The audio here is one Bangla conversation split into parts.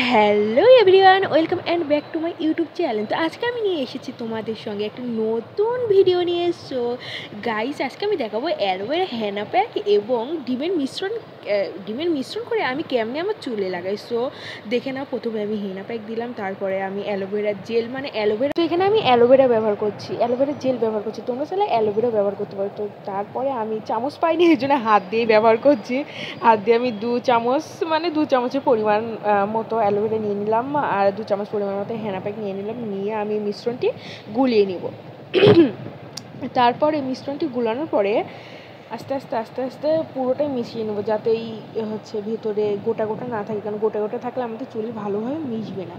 Hello everyone, welcome and back to my YouTube channel. তো আজকে আমি নিয়ে এসেছি তোমাদের সঙ্গে একটা নতুন ভিডিও নিয়ে এসছো গাইস। আজকে আমি দেখাবো অ্যালোভেরা হেনা প্যাক এবং ডিমের মিশ্রণ করে আমি কেমনে আমার চুলে লাগাই। সো দেখে নাও, প্রথমে আমি হেনা প্যাক দিলাম, তারপরে আমি অ্যালোভেরা জেল মানে অ্যালোভেরা, তো এখানে আমি অ্যালোভেরা ব্যবহার করছি, অ্যালোভেরা জেল ব্যবহার করছি, তোমরা চাইলে অ্যালোভেরা ব্যবহার করতে পারো। তো তারপরে আমি চামচ পাইনি, এই জন্য হাত দিয়ে ব্যবহার করছি। হাত দিয়ে আমি 2 চামচের পরিমাণ মতো অ্যালোভেরা নিয়ে নিলাম আর 2 চামচ পরিমাণ মতো হেনা প্যাক নিয়ে নিলাম। নিয়ে আমি মিশ্রণটি গুলিয়ে নিব। তারপরে মিশ্রণটি গুলানোর পরে আস্তে আস্তে আস্তে আস্তে পুরোটাই মিশিয়ে নেবো, যাতে এই ভেতরে গোটা গোটা না থাকে, কারণ গোটা গোটা থাকলে আমাদের চুলে ভালোভাবে মিশবে না।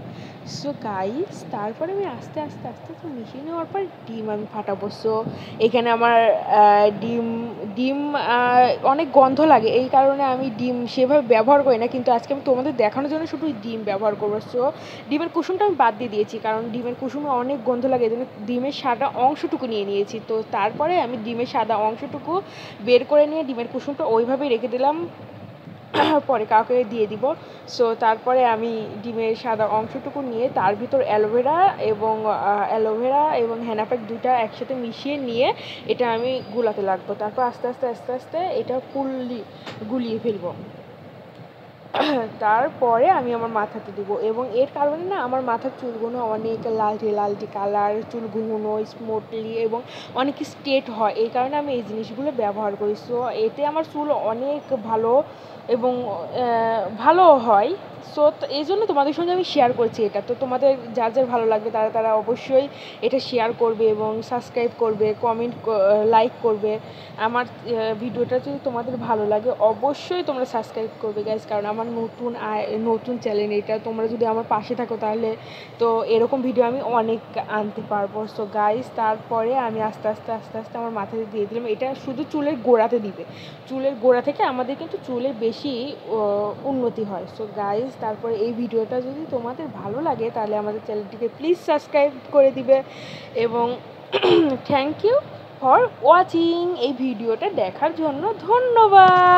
সো গাইস, তারপরে আমি আস্তে আস্তে আস্তে আস্তে মিশিয়ে নেওয়ার পর ডিম আমি ফাটাবো। সো এখানে আমার ডিম ডিম অনেক গন্ধ লাগে, এই কারণে আমি ডিম সেভাবে ব্যবহার করি না, কিন্তু আজকে আমি তোমাদের দেখানোর জন্য শুধু ডিম ব্যবহার করবো। সো ডিমের কুসুমটা আমি বাদ দিয়ে দিয়েছি, কারণ ডিমের কুসুমে অনেক গন্ধ লাগে, এই জন্য ডিমের সাদা অংশটুকু নিয়ে নিয়েছি। তো তারপরে আমি ডিমের সাদা অংশটুকু বের করে নিয়ে ডিমের কুসুমটা ওইভাবেই রেখে দিলাম, পরে কাউকে দিয়ে দিব। সো তারপরে আমি ডিমের সাদা অংশটুকু নিয়ে তার ভিতর অ্যালোভেরা এবং হেনা প্যাক দুইটা একসাথে মিশিয়ে নিয়ে এটা আমি গুলাতে লাগবো। তারপর আস্তে আস্তে আস্তে আস্তে এটা গুলিয়ে ফেলবো। তারপরে আমি আমার মাথাতে দেবো, এবং এর কারণে না আমার মাথার চুলগুলো অনেক লালচে লালচে কালার, চুলগুলো স্মুথলি এবং অনেক স্ট্রেট হয়, এই কারণে আমি এই জিনিসগুলো ব্যবহার করি। সো এতে আমার চুল অনেক ভালো এবং ভালো হয়। সো এই জন্য তোমাদের সঙ্গে আমি শেয়ার করছি এটা। তো তোমাদের যার যার ভালো লাগবে তারা তারা অবশ্যই এটা শেয়ার করবে এবং সাবস্ক্রাইব করবে, লাইক করবে। আমার ভিডিওটা যদি তোমাদের ভালো লাগে অবশ্যই তোমরা সাবস্ক্রাইব করবে গাইজ, কারণ আমার নতুন চ্যানেল এটা। তোমরা যদি আমার পাশে থাকো তাহলে তো এরকম ভিডিও আমি অনেক আনতে পারবো। সো গাইজ, তারপরে আমি আস্তে আস্তে আস্তে আস্তে আমার মাথাতে দিয়ে দিলাম। এটা শুধু চুলের গোড়াতে দিবে, চুলের গোড়া থেকে আমাদের কিন্তু চুলের বেশি উন্নতি হয়। সো গাইজ, তারপরে এই ভিডিওটা যদি তোমাদের ভালো লাগে তাহলে আমাদের চ্যানেলটিকে প্লিজ সাবস্ক্রাইব করে দিবে এবং থ্যাংক ইউ ফর ওয়াচিং। এই ভিডিওটা দেখার জন্য ধন্যবাদ।